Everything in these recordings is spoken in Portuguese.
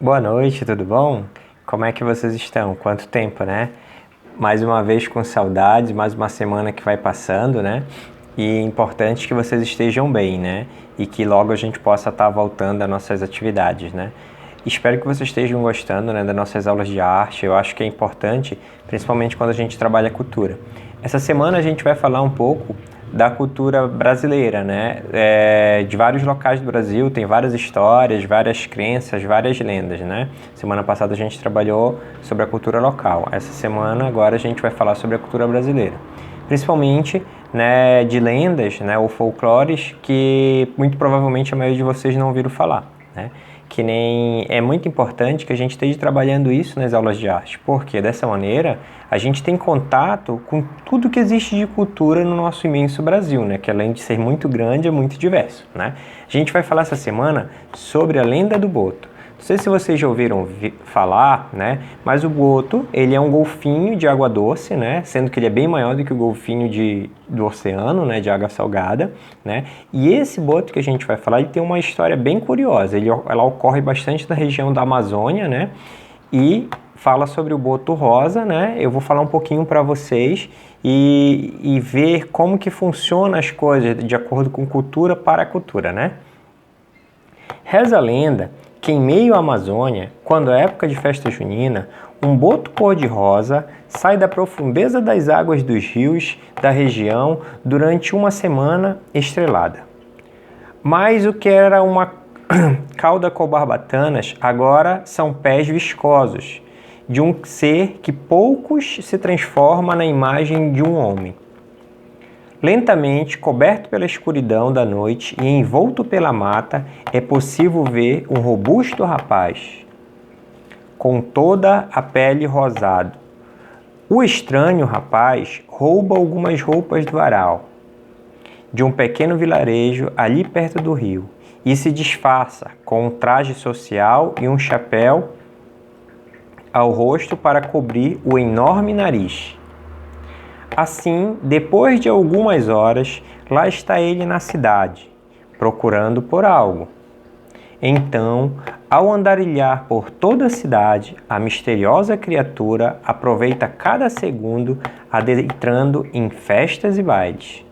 Boa noite, tudo bom? Como é que vocês estão? Quanto tempo, né? Mais uma vez com saudades, mais uma semana que vai passando, né? E é importante que vocês estejam bem, né? E que logo a gente possa estar voltando às nossas atividades, né? Espero que vocês estejam gostando, né, das nossas aulas de arte. Eu acho que é importante, principalmente quando a gente trabalha cultura. Essa semana a gente vai falar um pouco da cultura brasileira, né? De vários locais do Brasil, tem várias histórias, várias crenças, várias lendas, né? Semana passada a gente trabalhou sobre a cultura local. Essa semana agora a gente vai falar sobre a cultura brasileira. Principalmente, né, de lendas, né, ou folclores que muito provavelmente a maioria de vocês não ouviram falar, né? Que nem é muito importante que a gente esteja trabalhando isso nas aulas de arte, porque dessa maneira a gente tem contato com tudo que existe de cultura no nosso imenso Brasil, né? Que além de ser muito grande, é muito diverso, né? A gente vai falar essa semana sobre a lenda do Boto. Não sei se vocês já ouviram falar, né? Mas o boto, ele é um golfinho de água doce, né? Sendo que ele é bem maior do que o golfinho do oceano, né? De água salgada, né? E esse boto que a gente vai falar, ele tem uma história bem curiosa. Ela ocorre bastante na região da Amazônia, né? E fala sobre o boto rosa, né? Eu vou falar um pouquinho para vocês e ver como que funciona as coisas de acordo com cultura para cultura, né? Reza a lenda que em meio à Amazônia, quando é época de festa junina, um boto cor-de-rosa sai da profundeza das águas dos rios da região durante uma semana estrelada. Mas o que era uma cauda com barbatanas agora são pés viscosos, de um ser que poucos se transforma na imagem de um homem. Lentamente, coberto pela escuridão da noite e envolto pela mata, é possível ver um robusto rapaz, com toda a pele rosada. O estranho rapaz rouba algumas roupas do varal de um pequeno vilarejo ali perto do rio e se disfarça com um traje social e um chapéu ao rosto para cobrir o enorme nariz. Assim, depois de algumas horas, lá está ele na cidade, procurando por algo. Então, ao andarilhar por toda a cidade, a misteriosa criatura aproveita cada segundo adentrando em festas e bailes.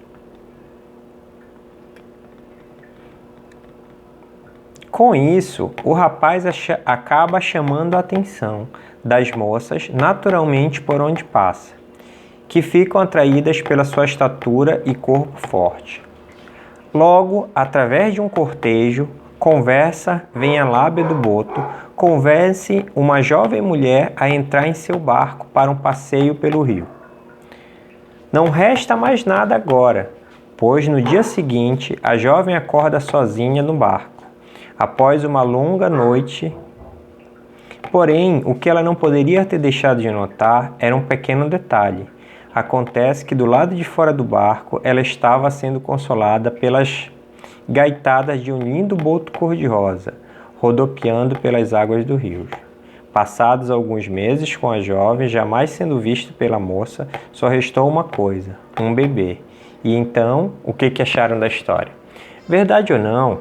Com isso, o rapaz acaba chamando a atenção das moças naturalmente por onde passa, que ficam atraídas pela sua estatura e corpo forte. Logo, através de um cortejo, vem a lábia do boto, convence uma jovem mulher a entrar em seu barco para um passeio pelo rio. Não resta mais nada agora, pois no dia seguinte a jovem acorda sozinha no barco, após uma longa noite. Porém, o que ela não poderia ter deixado de notar era um pequeno detalhe. Acontece que do lado de fora do barco ela estava sendo consolada pelas gaitadas de um lindo boto cor-de-rosa, rodopiando pelas águas do rio. Passados alguns meses com a jovem, jamais sendo visto pela moça, só restou uma coisa, um bebê. E então, o que acharam da história? Verdade ou não,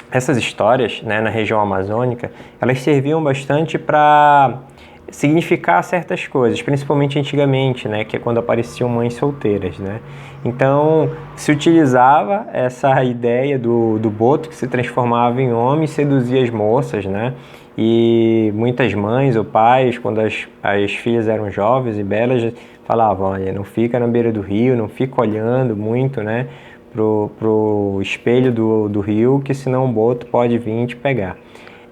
essas histórias, né, na região amazônica, elas serviam bastante para significar certas coisas, principalmente antigamente, né, que é quando apareciam mães solteiras, né? Então, se utilizava essa ideia do boto que se transformava em homem e seduzia as moças, né? E muitas mães ou pais, quando as filhas eram jovens e belas, falavam, olha, não fica na beira do rio, não fica olhando muito, né, pro espelho do rio, que senão o boto pode vir te pegar.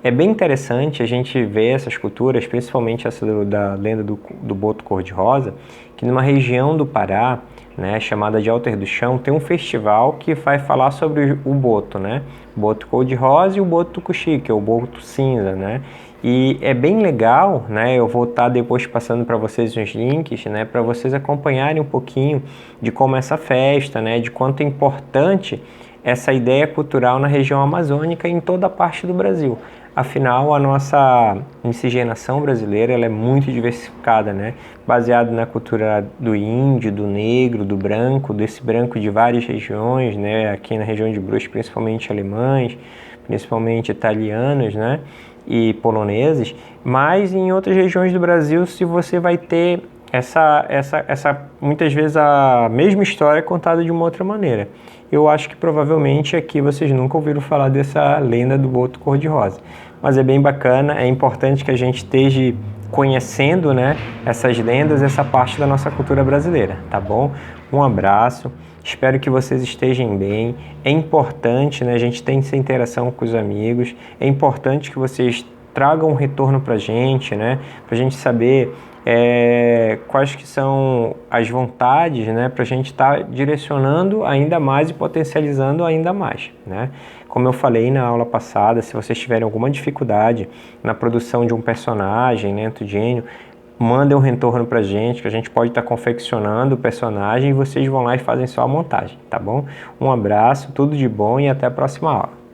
É bem interessante a gente ver essas culturas, principalmente essa da lenda do boto cor-de-rosa, que numa região do Pará, né, chamada de Alter do Chão, tem um festival que vai falar sobre o boto, né? O boto cor-de-rosa e o boto tucuxi, que é o boto cinza, né? E é bem legal, né? Eu vou estar depois passando para vocês uns links, né, para vocês acompanharem um pouquinho de como essa festa, né, de quanto é importante essa ideia cultural na região amazônica e em toda a parte do Brasil. Afinal, a nossa miscigenação brasileira ela é muito diversificada, né? Baseado na cultura do índio, do negro, do branco, desse branco de várias regiões, né? Aqui na região de Brusque, principalmente alemães, principalmente italianos, né? e poloneses, mas em outras regiões do Brasil se você vai ter muitas vezes a mesma história contada de uma outra maneira. Eu acho que provavelmente aqui vocês nunca ouviram falar dessa lenda do boto cor-de-rosa, mas é bem bacana, é importante que a gente esteja conhecendo, né, essas lendas, essa parte da nossa cultura brasileira, tá bom? Um abraço, espero que vocês estejam bem. É importante, né, a gente ter essa interação com os amigos, é importante que vocês tragam um retorno pra gente, né, pra gente saber quais que são as vontades, né, para a gente estar direcionando ainda mais e potencializando ainda mais, né? Como eu falei na aula passada, se vocês tiverem alguma dificuldade na produção de um personagem, né, do gênio, mandem um retorno para a gente, que a gente pode estar confeccionando o personagem e vocês vão lá e fazem só a montagem, tá bom? Um abraço, tudo de bom e até a próxima aula.